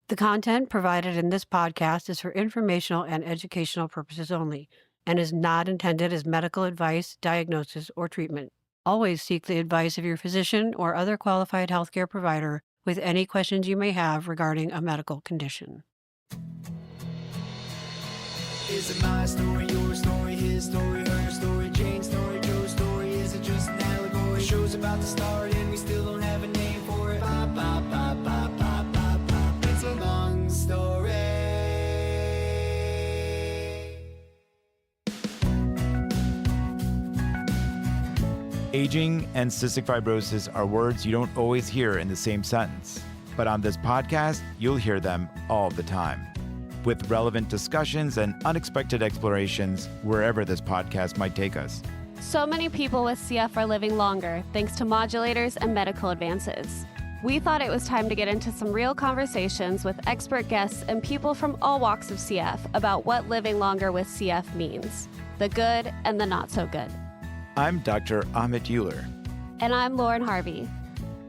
The content provided in this podcast is for informational and educational purposes only and is not intended as medical advice, diagnosis, or treatment. Always seek the advice of your physician or other qualified healthcare provider with any questions you may have regarding a medical condition. Is it my story, your story, his story, her story, Jane's story, Joe's story? Is it just an allegory? Show's about to start and we still don't have a name for it. Pop, pop, pop, pop, pop, pop, pop. It's a long story. Aging and cystic fibrosis are words you don't always hear in the same sentence, but on this podcast, you'll hear them all the time, with relevant discussions and unexpected explorations wherever this podcast might take us. So many people with CF are living longer thanks to modulators and medical advances. We thought it was time to get into some real conversations with expert guests and people from all walks of CF about what living longer with CF means, the good and the not so good. I'm Dr. Ahmet Uluer. And I'm Lauren Harvey.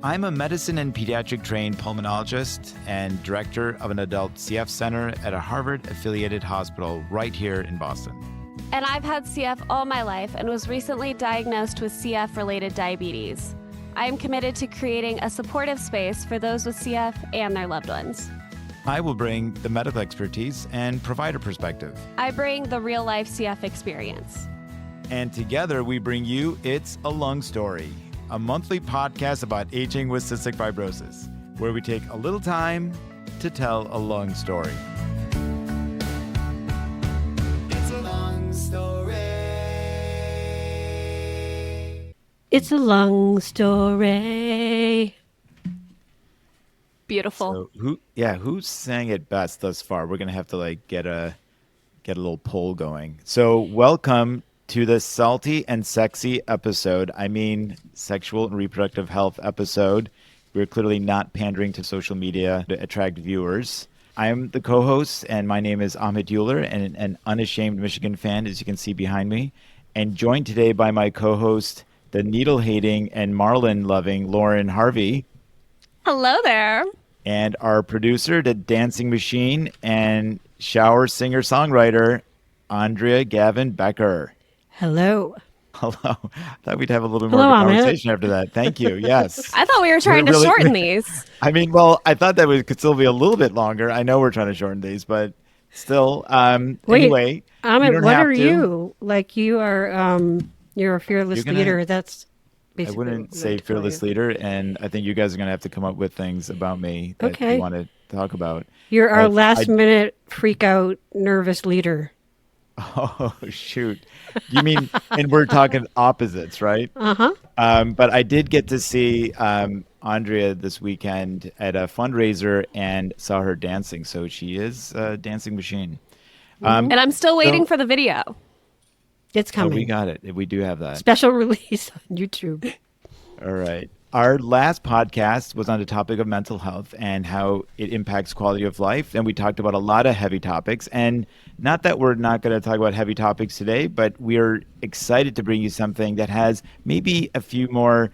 I'm a medicine and pediatric trained pulmonologist and director of an adult CF center at a Harvard-affiliated hospital right here in Boston. And I've had CF all my life and was recently diagnosed with CF-related diabetes. I am committed to creating a supportive space for those with CF and their loved ones. I will bring the medical expertise and provider perspective. I bring the real-life CF experience. And together we bring you It's a Lung Story, a monthly podcast about aging with cystic fibrosis, where we take a little time to tell a lung story. It's a long story. It's a long story. Beautiful. So who sang it best thus far? We're gonna have to get a little poll going. So welcome to the salty and sexy episode. I mean, sexual and reproductive health episode. We're clearly not pandering to social media to attract viewers. I am the co-host, and my name is Ahmet Uluer, and an unashamed Michigan fan, as you can see behind me, and joined today by my co-host, the needle-hating and Marlin-loving Lauren Harvey. Hello there. And our producer, the dancing machine and shower singer-songwriter, Andrea Gavin Becker. Hello. Hello. I thought we'd have a little more of a conversation after that. Thank you. Yes. I thought we were trying to shorten these. I mean, well, I thought that could still be a little bit longer. I know we're trying to shorten these, but still. Wait, anyway, Ahmet, what are you? Like you are, you're a fearless leader. That's I basically. wouldn't say fearless leader, and I think you guys are going to have to come up with things about me that you want to talk about. You're our last minute freak out nervous leader. Oh, shoot. You mean, and we're talking opposites, right? Uh-huh. But I did get to see Andrea this weekend at a fundraiser and saw her dancing. So she is a dancing machine. And I'm still waiting for the video. It's coming. Oh, we got it. We do have that. Special release on YouTube. All right. Our last podcast was on the topic of mental health and how it impacts quality of life. And we talked about a lot of heavy topics. And not that we're not going to talk about heavy topics today, but we're excited to bring you something that has maybe a few more,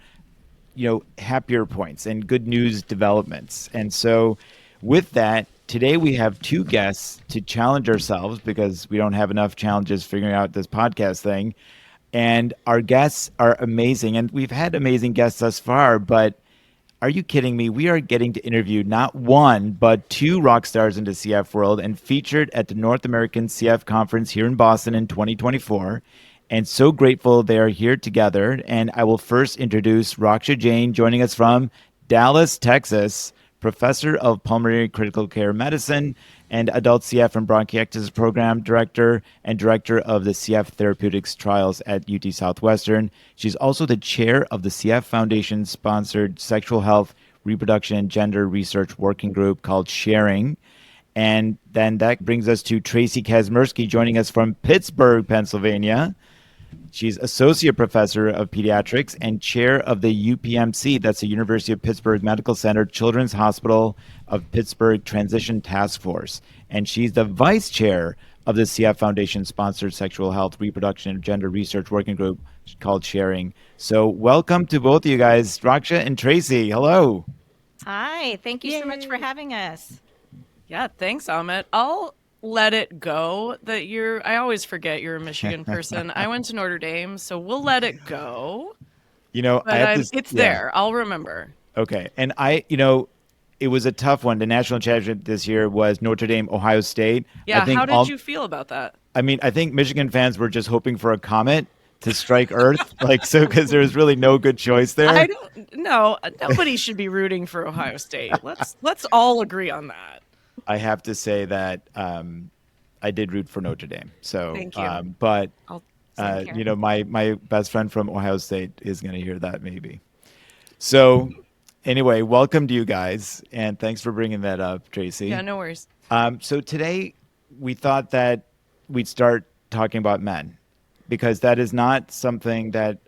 happier points and good news developments. And so with that, today we have two guests to challenge ourselves because we don't have enough challenges figuring out this podcast thing. And our guests are amazing. And we've had amazing guests thus far, but are you kidding me? We are getting to interview not one, but two rock stars in the CF world and featured at the North American CF Conference here in Boston in 2024. And so grateful they are here together. And I will first introduce Raksha Jain, joining us from Dallas, Texas, professor of pulmonary critical care medicine and adult CF and bronchiectasis program director and director of the CF therapeutics trials at UT Southwestern. She's also the chair of the CF Foundation sponsored sexual health, reproduction, and gender research working group called Sharing. And then that brings us to Traci Kazmerski, joining us from Pittsburgh, Pennsylvania. She's associate professor of pediatrics and chair of the UPMC, that's the University of Pittsburgh Medical Center Children's Hospital of Pittsburgh Transition Task Force. And she's the vice chair of the CF Foundation sponsored sexual health, reproduction, and gender research working group called Sharing. So welcome to both of you guys, Raksha and Traci. Hello. Hi, thank you so much for having us. Yeah, thanks, Ahmet. I'll let it go that I always forget you're a Michigan person. I went to Notre Dame, so we'll let it go. I But have to, it's yeah. there. I'll remember. Okay. And it was a tough one. The national championship this year was Notre Dame, Ohio State. I Yeah, think how did you feel about that? I think Michigan fans were just hoping for a comet to strike Earth, because there was really no good choice there. I don't know. Nobody should be rooting for Ohio State. Let's all agree on that. I have to say that I did root for Notre Dame. So, Thank you. but Same here. my best friend from Ohio State is going to hear that maybe. So, anyway, welcome to you guys, and thanks for bringing that up, Tracy. Yeah, no worries. So today we thought that we'd start talking about men, because that is not something that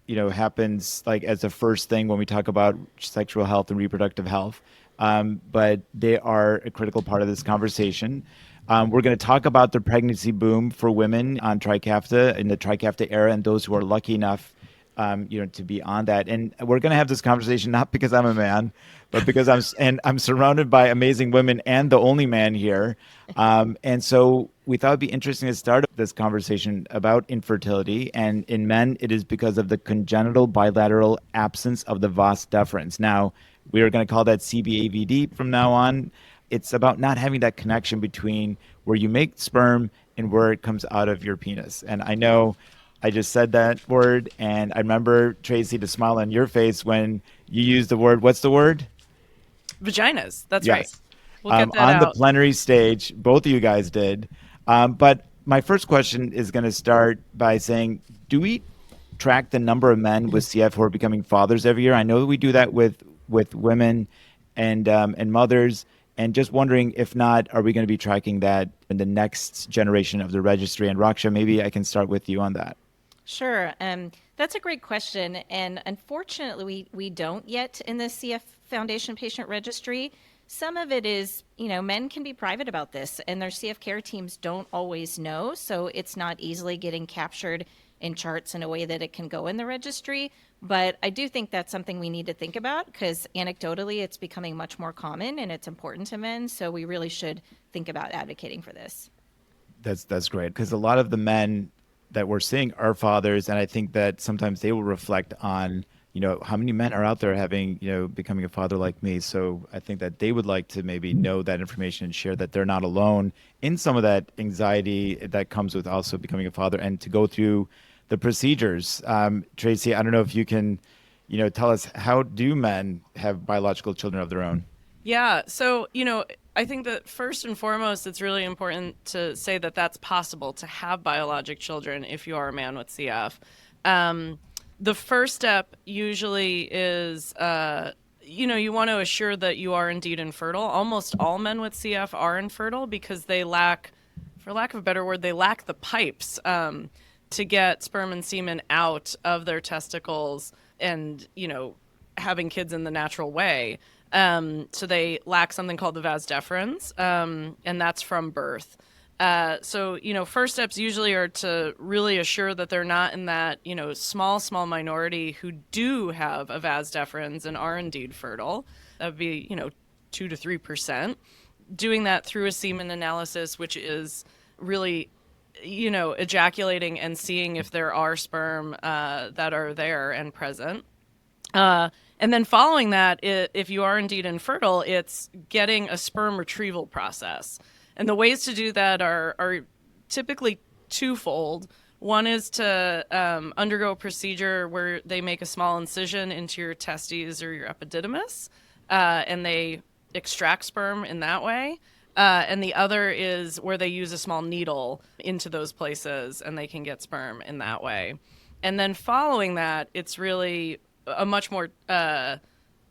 happens like as the first thing when we talk about sexual health and reproductive health, but they are a critical part of this conversation. We're going to talk about the pregnancy boom for women on Trikafta in the Trikafta era, and those who are lucky enough to be on that. And we're going to have this conversation not because I'm a man, but because I'm surrounded by amazing women and the only man here. And so we thought it'd be interesting to start this conversation about infertility. And in men, it is because of the congenital bilateral absence of the vas deferens. Now, we are going to call that CBAVD from now on. It's about not having that connection between where you make sperm and where it comes out of your penis. And I know I just said that word, and I remember, Tracy, the smile on your face when you used the word. What's the word? Vaginas. That's Yes. right. We'll get that on out. the plenary stage. Both of you guys did. But my first question is going to start by saying, do we track the number of men with CF who are becoming fathers every year? I know that we do that with women and mothers. And just wondering, if not, are we going to be tracking that in the next generation of the registry? And Raksha, maybe I can start with you on that. Sure. That's a great question. And unfortunately, we don't yet in the CF Foundation Patient Registry. Some of it is, men can be private about this, and their CF care teams don't always know. So it's not easily getting captured in charts in a way that it can go in the registry. But I do think that's something we need to think about, because anecdotally, it's becoming much more common and it's important to men. So we really should think about advocating for this. That's great, because a lot of the men that we're seeing are fathers, and I think that sometimes they will reflect on how many men are out there having becoming a father like me. So I think that they would like to maybe know that information and share that they're not alone in some of that anxiety that comes with also becoming a father, and to go through the procedures. Tracy, I don't know if you can tell us, how do men have biological children of their own? Yeah. So, I think that first and foremost, it's really important to say that that's possible to have biologic children if you are a man with CF. The first step usually is, you want to assure that you are indeed infertile. Almost all men with CF are infertile because they lack, for lack of a better word, they lack the pipes to get sperm and semen out of their testicles and, having kids in the natural way. So they lack something called the vas deferens, and that's from birth. So, first steps usually are to really assure that they're not in that, small minority who do have a vas deferens and are indeed fertile. That would be, 2 to 3%. Doing that through a semen analysis, which is really, ejaculating and seeing if there are sperm that are there and present. And then following that, if you are indeed infertile, it's getting a sperm retrieval process. And the ways to do that are typically twofold. One is to undergo a procedure where they make a small incision into your testes or your epididymis, and they extract sperm in that way. And the other is where they use a small needle into those places, and they can get sperm in that way. And then following that, it's really a much more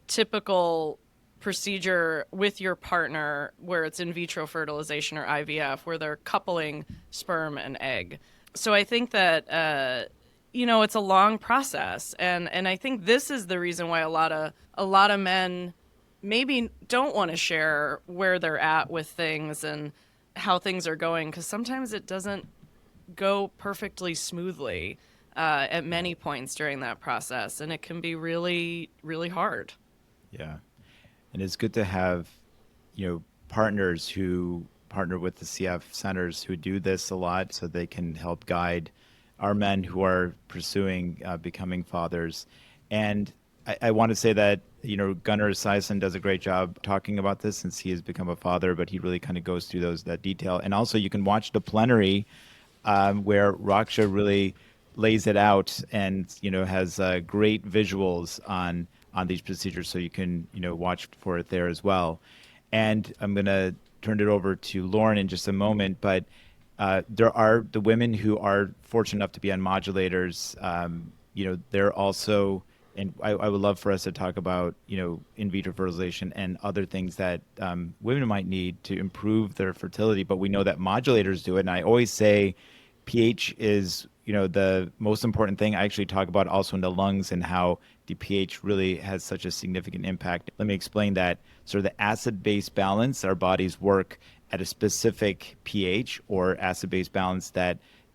typical procedure with your partner where it's in vitro fertilization or IVF, where they're coupling sperm and egg. So I think that, it's a long process. And I think this is the reason why a lot of men maybe don't want to share where they're at with things and how things are going, because sometimes it doesn't go perfectly smoothly at many points during that process, and it can be really, really hard. Yeah. And it's good to have, partners who partner with the CF centers who do this a lot so they can help guide our men who are pursuing becoming fathers. And I want to say that, Gunnar Esiason does a great job talking about this since he has become a father, but he really kind of goes through that detail. And also you can watch the plenary where Raksha really lays it out and, has great visuals on these procedures. So you can, watch for it there as well. And I'm going to turn it over to Lauren in just a moment, but there are the women who are fortunate enough to be on modulators. They're also, and I would love for us to talk about, in vitro fertilization and other things that women might need to improve their fertility. But we know that modulators do it. And I always say pH is, the most important thing. I actually talk about also in the lungs and how the pH really has such a significant impact. Let me explain that. So the acid-base balance, our bodies work at a specific pH or acid-base balance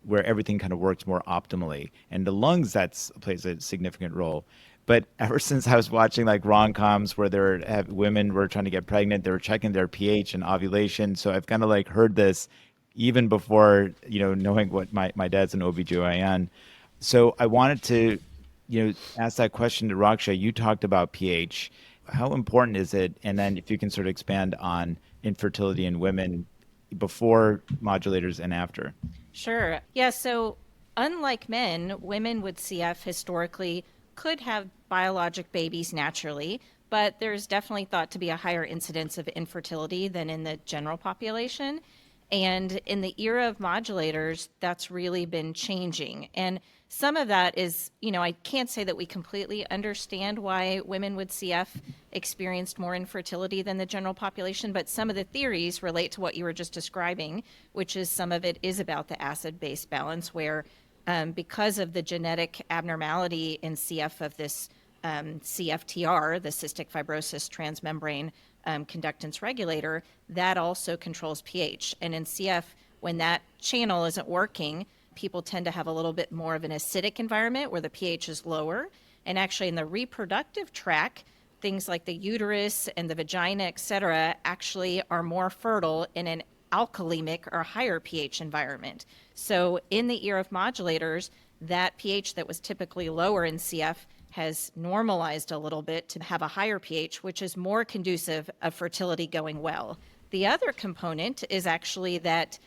where everything kind of works more optimally. And the lungs, plays a significant role. But ever since I was watching like rom-coms where women were trying to get pregnant, they were checking their pH and ovulation. So I've kind of like heard this even before, knowing what my dad's an OBGYN. So I wanted to, ask that question to Raksha. You talked about pH. How important is it? And then if you can sort of expand on infertility in women before modulators and after. Sure. Yeah. So unlike men, women with CF historically could have biologic babies naturally, but there's definitely thought to be a higher incidence of infertility than in the general population. And in the era of modulators, that's really been changing. And some of that is, I can't say that we completely understand why women with CF experienced more infertility than the general population, but some of the theories relate to what you were just describing, which is some of it is about the acid-base balance, where because of the genetic abnormality in CF of this CFTR, the cystic fibrosis transmembrane conductance regulator, that also controls pH. And in CF, when that channel isn't working, people tend to have a little bit more of an acidic environment where the pH is lower. And actually in the reproductive tract, things like the uterus and the vagina, et cetera, actually are more fertile in an alkalemic or higher pH environment. So in the era of modulators, that pH that was typically lower in CF has normalized a little bit to have a higher pH, which is more conducive of fertility going well. The other component is actually that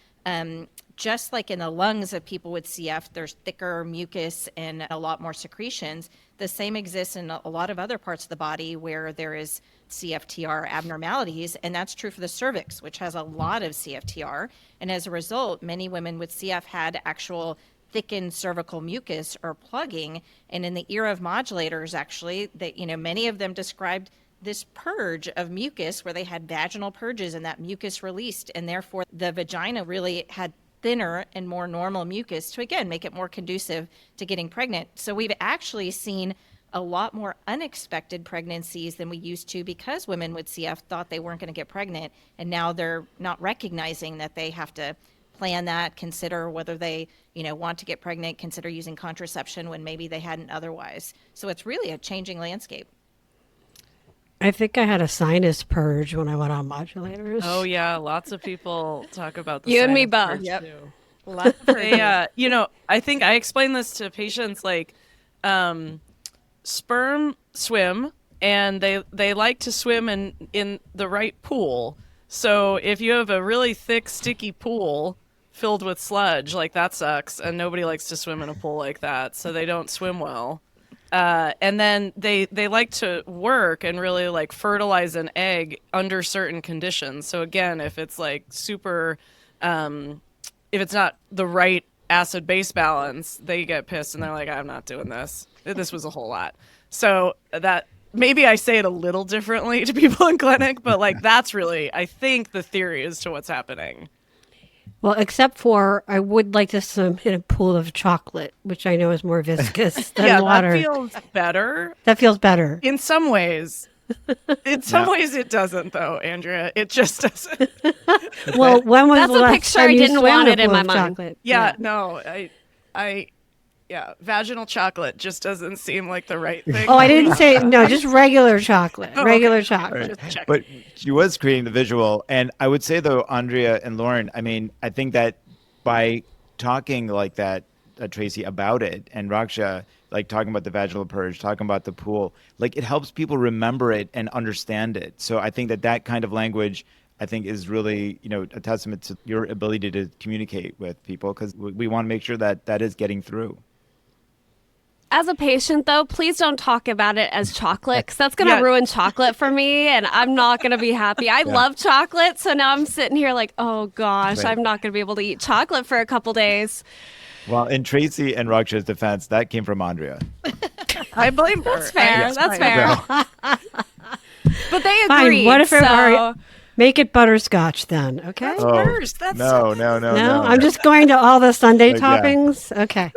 just like in the lungs of people with CF, there's thicker mucus and a lot more secretions. The same exists in a lot of other parts of the body where there is CFTR abnormalities, and that's true for the cervix, which has a lot of CFTR. And as a result, many women with CF had actual thickened cervical mucus or plugging. And in the era of modulators, actually, that many of them described this purge of mucus where they had vaginal purges and that mucus released, and therefore the vagina really had thinner and more normal mucus to, again, make it more conducive to getting pregnant. So we've actually seen a lot more unexpected pregnancies than we used to because women with CF thought they weren't going to get pregnant, and now they're not recognizing that they have to plan that, consider whether they, want to get pregnant, consider using contraception when maybe they hadn't otherwise. So it's really a changing landscape. I think I had a sinus purge when I went on modulators. Oh yeah, lots of people talk about the You and me sinus both. purge, Yep. too. Lots of I think I explain this to patients like sperm swim, and they like to swim in the right pool. So if you have a really thick, sticky pool filled with sludge, like that sucks, and nobody likes to swim in a pool like that, so they don't swim well. And then they like to work and really like fertilize an egg under certain conditions. So again, if it's like super, if it's not the right acid-base balance, they get pissed and they're like, I'm not doing this. This was a whole lot. So that maybe I say it a little differently to people in clinic, but like that's really, I think, the theory as to what's happening. Well, except for I would like to swim in a pool of chocolate, which I know is more viscous than water. That feels better. That feels better. In some ways. In some ways it doesn't, though, Andrea. It just doesn't. Well, when was That's the a last picture time I you didn't swam want in a it in pool my of mind. chocolate? Yeah, no, Yeah, vaginal chocolate just doesn't seem like the right thing. Oh, I didn't say no, just regular chocolate. Oh, Regular okay. chocolate. Just check. But she was creating the visual. And I would say, though, Andrea and Lauren, I mean, I think that by talking like that, Tracy, about it, and Raksha, like talking about the vaginal purge, talking about the pool, like it helps people remember it and understand it. So I think that that kind of language, I think, is really, a testament to your ability to communicate with people, because we want to make sure that that is getting through. As a patient, though, please don't talk about it as chocolate, because that's going to ruin chocolate for me, and I'm not going to be happy. I love chocolate, so now I'm sitting here like, oh, gosh, Right. I'm not going to be able to eat chocolate for a couple days. Well, in Tracy and Raksha's defense, that came from Andrea. I blame her. That's fair. That's fair. But they Fine. agreed. What if it so... are, make it butterscotch then? Okay. That's worse. That's No. No, I'm just going to all the Sunday Yeah. toppings. Okay.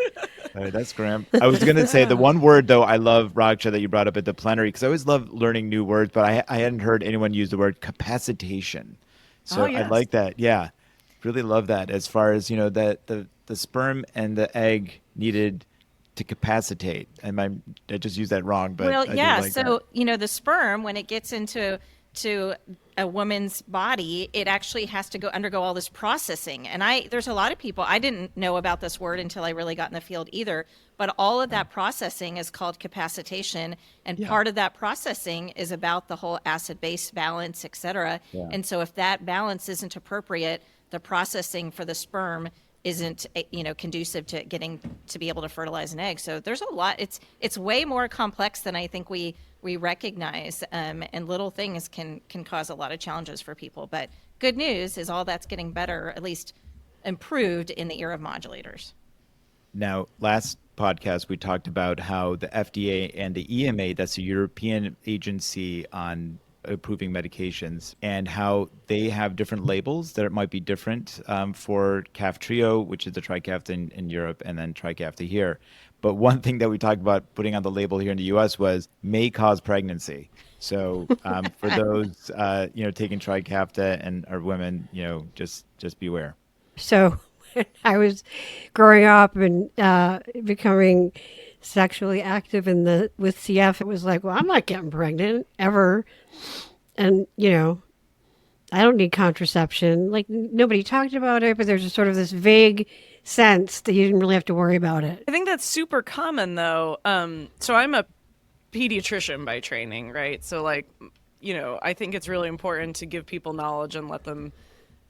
All right, that's grim. I was going to say the one word, though, I love, Raksha, that you brought up at the plenary, because I always love learning new words, but I hadn't heard anyone use the word capacitation. So Oh, I yes. like that. Yeah. Really love that, as far as, that the sperm and the egg needed to capacitate. And I just used that wrong, but Well, I do yeah. like So, that. the sperm, when it gets into a woman's body, it actually has to undergo all this processing. And there's a lot of people, I didn't know about this word until I really got in the field either, but all of that processing is called capacitation. And part of that processing is about the whole acid-base balance, et cetera. Yeah. And so if that balance isn't appropriate, the processing for the sperm isn't conducive to getting to be able to fertilize an egg. So there's a lot. It's way more complex than I think we recognize, and little things can cause a lot of challenges for people. But good news is all that's getting better, at least improved in the era of modulators. Now, last podcast, we talked about how the FDA and the EMA, that's the European Agency on approving medications, and how they have different labels that it might be different for Kaftrio, which is the Trikafta in Europe, and then Trikafta here. But one thing that we talked about putting on the label here in the U.S. was may cause pregnancy. So for those taking Trikafta and are women, just beware. So when I was growing up and becoming sexually active with CF, it was like, well, I'm not getting pregnant ever. And, I don't need contraception. Like, nobody talked about it, but there's just sort of this vague sense that you didn't really have to worry about it. I think that's super common, though. So I'm a pediatrician by training, right? So, I think it's really important to give people knowledge and let them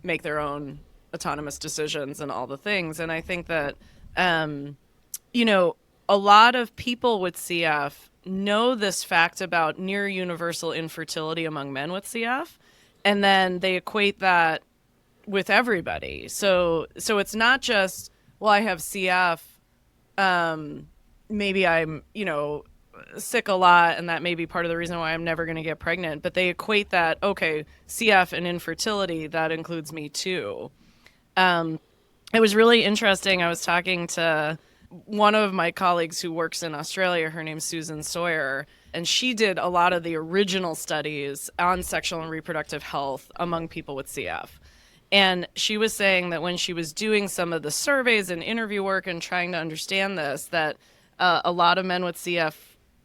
make their own autonomous decisions and all the things. And I think that, a lot of people with CF know this fact about near universal infertility among men with CF, and then they equate that with everybody. So it's not just, well, I have CF, maybe I'm, sick a lot, and that may be part of the reason why I'm never going to get pregnant. But they equate that, okay, CF and infertility, that includes me too. It was really interesting. I was talking to one of my colleagues who works in Australia. Her name's Susan Sawyer, and she did a lot of the original studies on sexual and reproductive health among people with CF. And she was saying that when she was doing some of the surveys and interview work and trying to understand this, that a lot of men with CF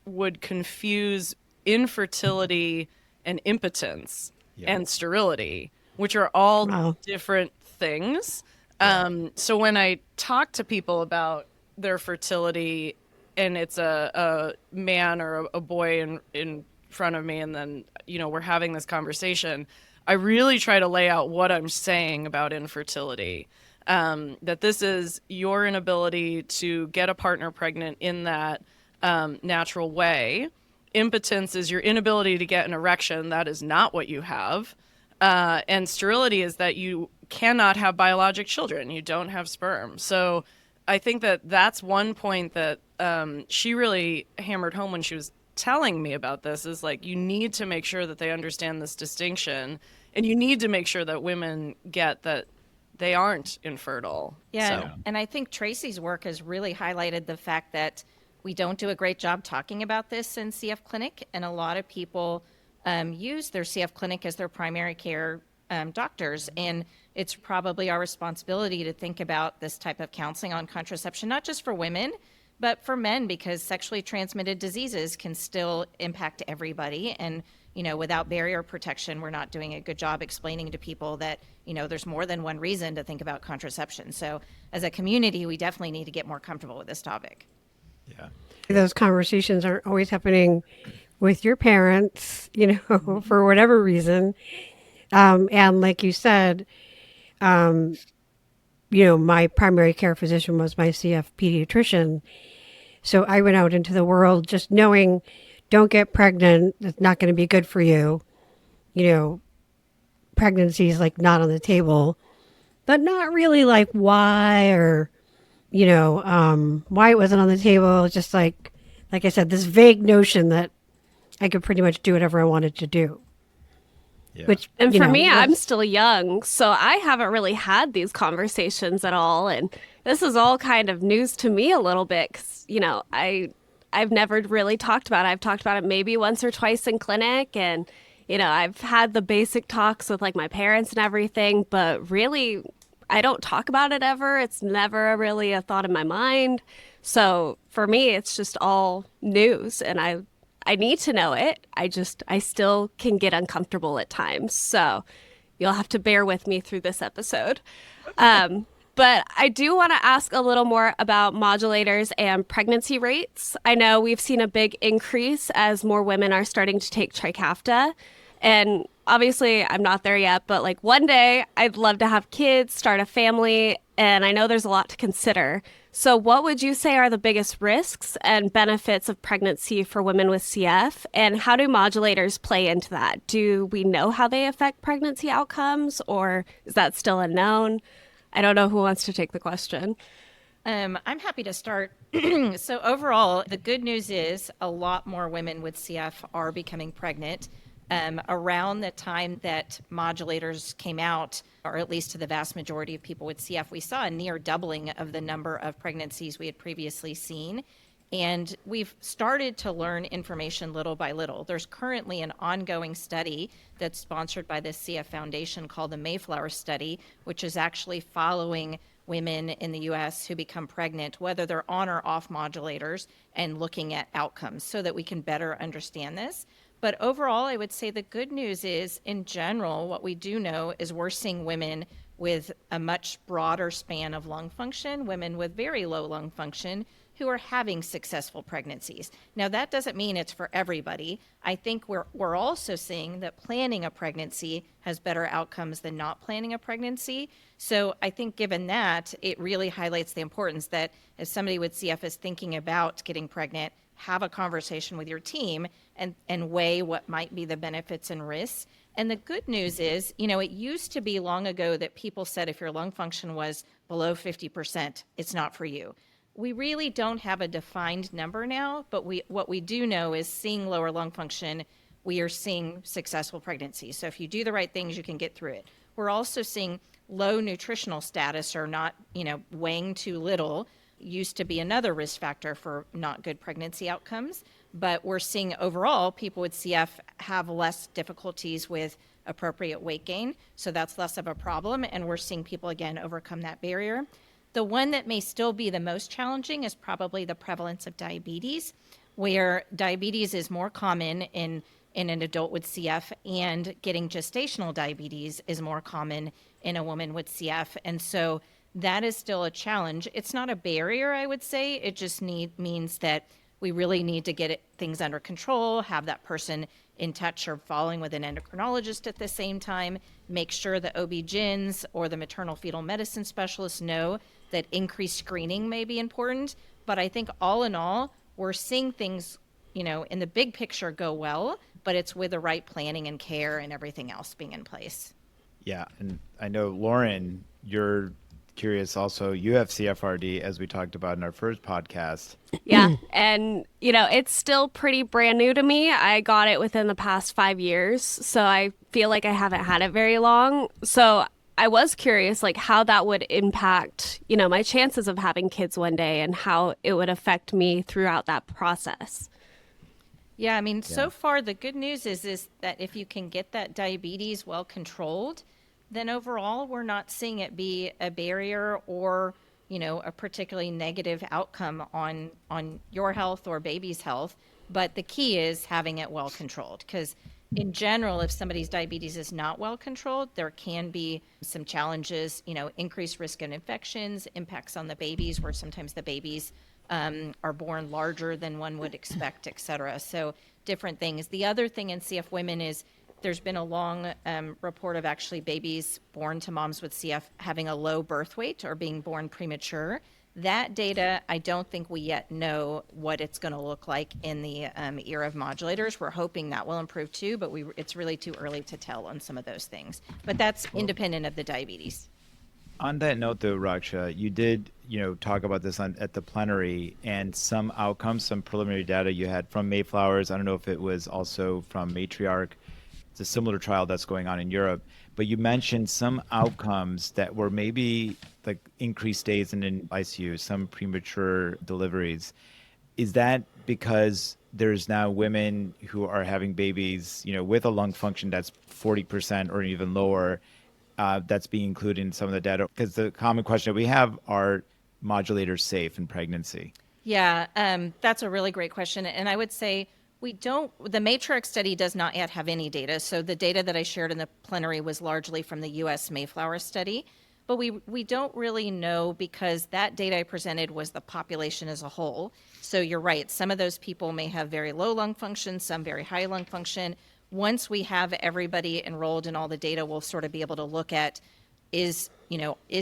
would confuse infertility and impotence and sterility, which are all different things. So when I talk to people about their fertility and it's a man or a boy in front of me, and then, we're having this conversation, I really try to lay out what I'm saying about infertility, that this is your inability to get a partner pregnant in that natural way. Impotence is your inability to get an erection. That is not what you have. And sterility is that you cannot have biologic children. You don't have sperm. So I think that that's one point that she really hammered home when she was telling me about this, is like, you need to make sure that they understand this distinction, and you need to make sure that women get that they aren't infertile. Yeah. So. And I think Tracy's work has really highlighted the fact that we don't do a great job talking about this in CF clinic. And a lot of people use their CF clinic as their primary care doctors. And it's probably our responsibility to think about this type of counseling on contraception, not just for women, But for men, because sexually transmitted diseases can still impact everybody, and without barrier protection, we're not doing a good job explaining to people that there's more than one reason to think about contraception. So as a community, we definitely need to get more comfortable with this topic. Yeah. Those conversations aren't always happening with your parents, for whatever reason. And like you said, my primary care physician was my CF pediatrician. So I went out into the world just knowing, don't get pregnant. It's not going to be good for you. Pregnancy is like not on the table, but not really like why or, why it wasn't on the table. Just like I said, this vague notion that I could pretty much do whatever I wanted to do. Yeah. And for me, I'm still young, so I haven't really had these conversations at all. And this is all kind of news to me a little bit because, I've never really talked about it. I've talked about it maybe once or twice in clinic. And, I've had the basic talks with like my parents and everything. But really, I don't talk about it ever. It's never really a thought in my mind. So for me, it's just all news. And I need to know it. I still can get uncomfortable at times. So you'll have to bear with me through this episode. But I do want to ask a little more about modulators and pregnancy rates. I know we've seen a big increase as more women are starting to take Trikafta. And obviously I'm not there yet, but like one day I'd love to have kids, start a family, and I know there's a lot to consider. So what would you say are the biggest risks and benefits of pregnancy for women with CF? And how do modulators play into that? Do we know how they affect pregnancy outcomes, or is that still unknown? I don't know who wants to take the question. I'm happy to start. So overall, the good news is a lot more women with CF are becoming pregnant. Around the time that modulators came out, or at least to the vast majority of people with CF, we saw a near doubling of the number of pregnancies we had previously seen. And we've started to learn information little by little. There's currently an ongoing study that's sponsored by the CF Foundation called the Mayflower Study, which is actually following women in the US who become pregnant, whether they're on or off modulators, and looking at outcomes so that we can better understand this. But overall, I would say the good news is, in general, what we do know is we're seeing women with a much broader span of lung function, women with very low lung function, who are having successful pregnancies. Now, that doesn't mean it's for everybody. I think we're also seeing that planning a pregnancy has better outcomes than not planning a pregnancy. So I think given that, it really highlights the importance that if somebody with CF is thinking about getting pregnant, have a conversation with your team and weigh what might be the benefits and risks. And the good news is, it used to be long ago that people said if your lung function was below 50%, it's not for you. We really don't have a defined number now, but what we do know is seeing lower lung function, we are seeing successful pregnancies. So if you do the right things, you can get through it. We're also seeing low nutritional status or not, weighing too little used to be another risk factor for not good pregnancy outcomes. But we're seeing overall people with CF have less difficulties with appropriate weight gain. So that's less of a problem. And we're seeing people, again, overcome that barrier. The one that may still be the most challenging is probably the prevalence of diabetes, where diabetes is more common in an adult with CF, and getting gestational diabetes is more common in a woman with CF. And so that is still a challenge. It's not a barrier, I would say. It just means that we really need to get things under control, have that person in touch or following with an endocrinologist at the same time, make sure the OB-GYNs or the maternal fetal medicine specialists know that increased screening may be important. But I think all in all, we're seeing things, in the big picture go well, but it's with the right planning and care and everything else being in place. Yeah. And I know, Lauren, you're curious also. You have CFRD, as we talked about in our first podcast. Yeah. And, it's still pretty brand new to me. I got it within the past 5 years. So I feel like I haven't had it very long. So I was curious, how that would impact, my chances of having kids one day and how it would affect me throughout that process. Yeah, so far the good news is that if you can get that diabetes well controlled, then overall we're not seeing it be a barrier or, a particularly negative outcome on your health or baby's health. But the key is having it well controlled, because in general, if somebody's diabetes is not well controlled, there can be some challenges, increased risk of infections, impacts on the babies, where sometimes the babies are born larger than one would expect, et cetera. So different things. The other thing in CF women is there's been a long report of actually babies born to moms with CF having a low birth weight or being born premature. That data, I don't think we yet know what it's going to look like in the era of modulators. We're hoping that will improve too, but it's really too early to tell on some of those things. But that's independent of the diabetes. On that note, though, Raksha, you did, talk about this at the plenary, and some outcomes, some preliminary data you had from Mayflowers. I don't know if it was also from Matriarch. It's a similar trial that's going on in Europe. But you mentioned some outcomes that were maybe like increased stays in ICU, some premature deliveries. Is that because there's now women who are having babies, with a lung function that's 40% or even lower, that's being included in some of the data? Because the common question that we have are modulators safe in pregnancy? Yeah, that's a really great question. And I would say the Matrix study does not yet have any data. So the data that I shared in the plenary was largely from the US Mayflower study. But we don't really know, because that data I presented was the population as a whole. So you're right, some of those people may have very low lung function, some very high lung function. Once we have everybody enrolled in all the data, we'll sort of be able to look at is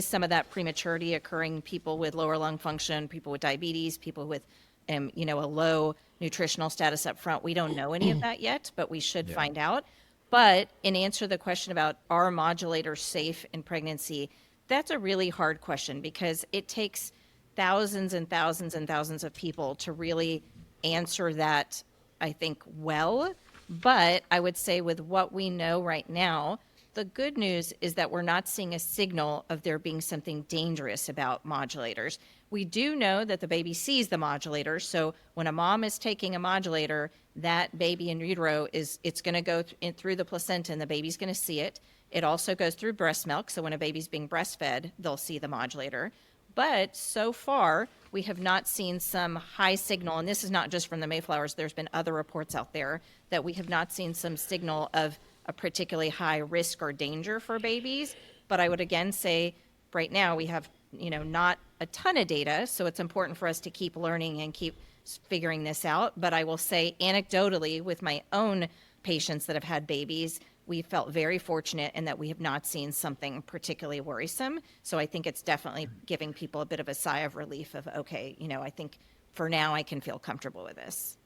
some of that prematurity occurring, people with lower lung function, people with diabetes, people with a low nutritional status up front. We don't know any of that yet, but we should find out. But in answer to the question about are modulators safe in pregnancy, that's a really hard question, because it takes thousands and thousands and thousands of people to really answer that, I think, well. But I would say with what we know right now, the good news is that we're not seeing a signal of there being something dangerous about modulators. We do know that the baby sees the modulator. So when a mom is taking a modulator, that baby in utero it's going to go through the placenta, and the baby's going to see it. It also goes through breast milk. So when a baby's being breastfed, they'll see the modulator. But so far, we have not seen some high signal, and this is not just from the Mayflowers. There's been other reports out there that we have not seen some signal of a particularly high risk or danger for babies. But I would again say right now we have, not a ton of data, so it's important for us to keep learning and keep figuring this out. But I will say anecdotally, with my own patients that have had babies, we felt very fortunate in that we have not seen something particularly worrisome. So I think it's definitely giving people a bit of a sigh of relief of, okay, I think for now I can feel comfortable with this.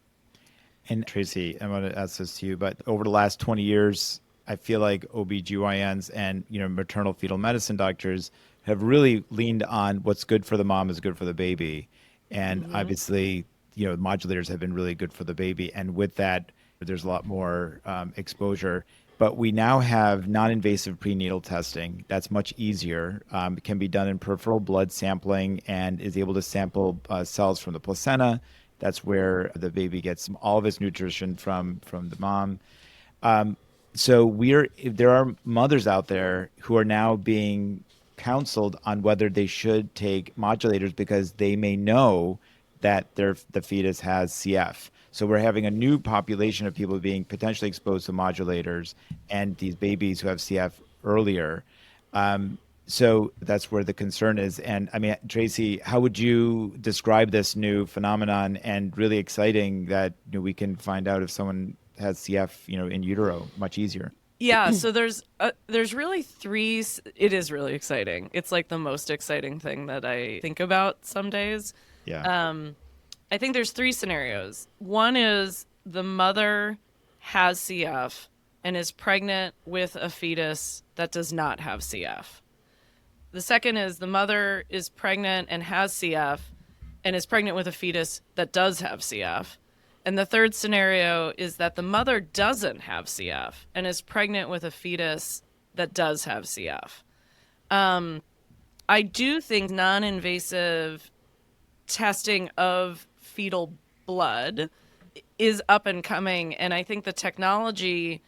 And Traci, I want to ask this to you, but over the last 20 years, I feel like OBGYNs and, maternal fetal medicine doctors have really leaned on what's good for the mom is good for the baby. And obviously, modulators have been really good for the baby. And with that, there's a lot more exposure. But we now have non-invasive prenatal testing that's much easier. It can be done in peripheral blood sampling and is able to sample cells from the placenta. That's where the baby gets all of its nutrition from the mom. So there are mothers out there who are now being counseled on whether they should take modulators because they may know that the fetus has CF. So we're having a new population of people being potentially exposed to modulators and these babies who have CF earlier. So that's where the concern is. And I mean, Traci, how would you describe this new phenomenon, and really exciting that we can find out if someone has CF, in utero much easier? Yeah, so there's really three. It is really exciting. It's like the most exciting thing that I think about some days. Yeah. I think there's three scenarios. One is the mother has CF and is pregnant with a fetus that does not have CF. The second is the mother is pregnant and has CF and is pregnant with a fetus that does have CF. And the third scenario is that the mother doesn't have CF and is pregnant with a fetus that does have CF. I do think non-invasive testing of fetal blood is up and coming, and I think the technology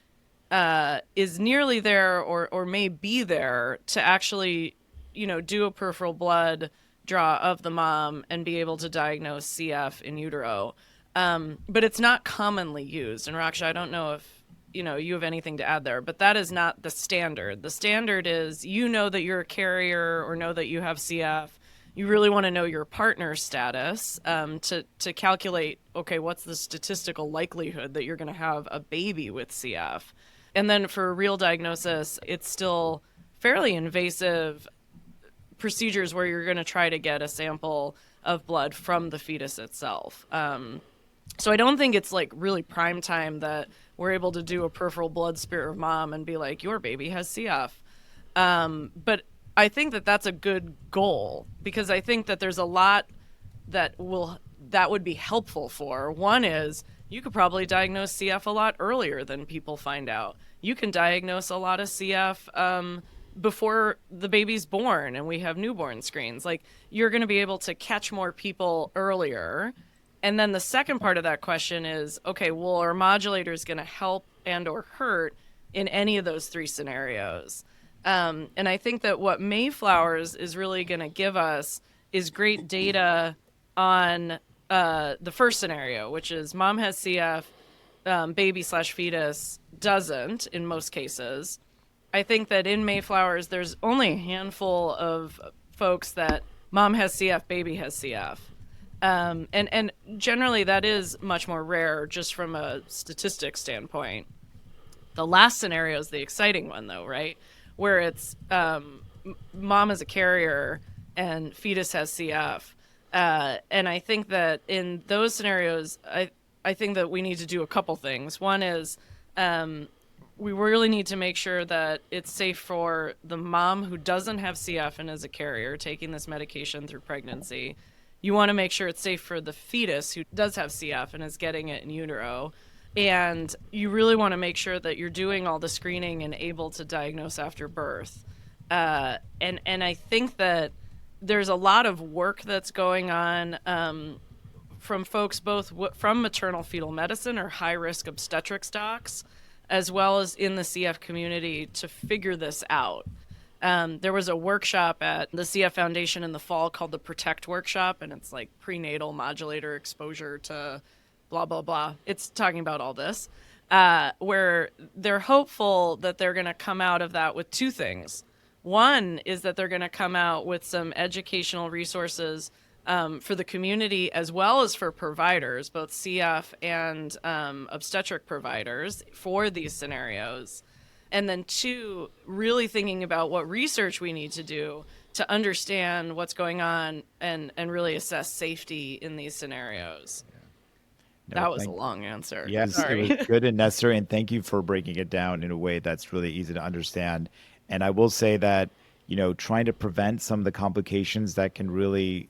is nearly there or may be there to actually, do a peripheral blood draw of the mom and be able to diagnose CF in utero. But it's not commonly used. And Raksha, I don't know if you have anything to add there, but that is not the standard. The standard is that you're a carrier or know that you have CF. You really want to know your partner's status to calculate, okay, what's the statistical likelihood that you're going to have a baby with CF? And then for a real diagnosis, it's still fairly invasive procedures where you're going to try to get a sample of blood from the fetus itself. So I don't think it's like really prime time that we're able to do a peripheral blood smear of mom and be like, your baby has CF. But I think that that's a good goal, because I think that there's a lot that would be helpful for. One is you could probably diagnose CF a lot earlier than people find out. You can diagnose a lot of CF before the baby's born, and we have newborn screens. Like, you're going to be able to catch more people earlier. And then the second part of that question is, okay, well, are modulators going to help and or hurt in any of those three scenarios? And I think that what Mayflowers is really going to give us is great data on the first scenario, which is mom has CF, baby/fetus doesn't in most cases. I think that in Mayflowers, there's only a handful of folks that mom has CF, baby has CF. And generally that is much more rare just from a statistics standpoint. The last scenario is the exciting one, though, right? Where it's mom is a carrier and fetus has CF. And I think that in those scenarios, I think that we need to do a couple things. One is we really need to make sure that it's safe for the mom who doesn't have CF and is a carrier taking this medication through pregnancy. You want to make sure it's safe for the fetus who does have CF and is getting it in utero. And you really want to make sure that you're doing all the screening and able to diagnose after birth. And I think that there's a lot of work that's going on from folks both from maternal fetal medicine or high-risk obstetrics docs, as well as in the CF community to figure this out. There was a workshop at the CF Foundation in the fall called the Protect Workshop, and it's like prenatal modulator exposure to blah, blah, blah. It's talking about all this, where they're hopeful that they're going to come out of that with two things. One is that they're going to come out with some educational resources for the community as well as for providers, both CF and obstetric providers for these scenarios. And then two, really thinking about what research we need to do to understand what's going on and really assess safety in these scenarios. No, that was a long answer. Yes, Sorry. It was good and necessary, and thank you for breaking it down in a way that's really easy to understand. And I will say that, trying to prevent some of the complications that can really,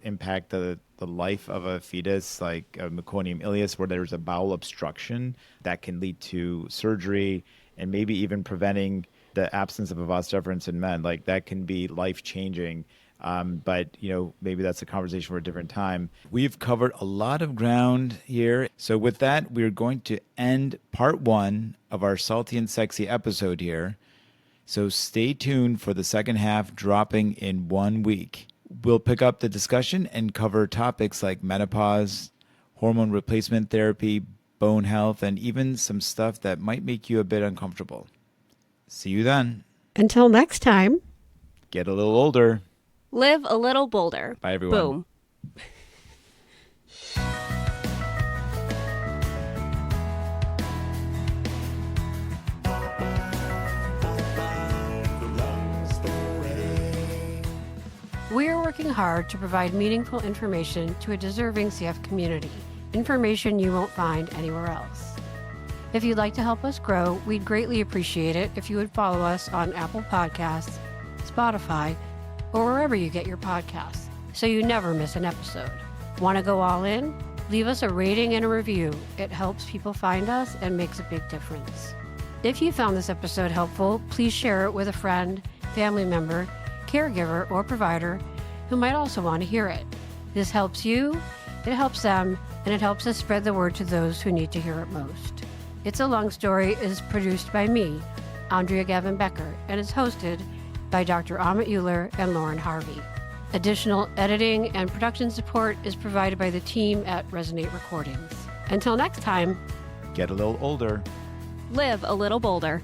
impact the life of a fetus, like meconium ileus, where there's a bowel obstruction that can lead to surgery and maybe even preventing the absence of a vas deferens in men, like that can be life-changing. But maybe that's a conversation for a different time. We've covered a lot of ground here. So with that, we're going to end part 1 of our salty and sexy episode here. So stay tuned for the second half, dropping in 1 week. We'll pick up the discussion and cover topics like menopause, hormone replacement therapy, bone health, and even some stuff that might make you a bit uncomfortable. See you then. Until next time. Get a little older. Live a little bolder. Bye, everyone. Boom. We are working hard to provide meaningful information to a deserving CF community, information you won't find anywhere else. If you'd like to help us grow, we'd greatly appreciate it if you would follow us on Apple Podcasts, Spotify, or wherever you get your podcasts, so you never miss an episode. Want to go all in? Leave us a rating and a review. It helps people find us and makes a big difference. If you found this episode helpful, please share it with a friend, family member, caregiver, or provider who might also want to hear it. This helps you, it helps them, and it helps us spread the word to those who need to hear it most. It's a Long Story is produced by me, Andrea Gavin Becker, and is hosted by Dr. Ahmet Uluer and Lauren Harvey. Additional editing and production support is provided by the team at Resonate Recordings. Until next time, Get a little older. Live a little bolder.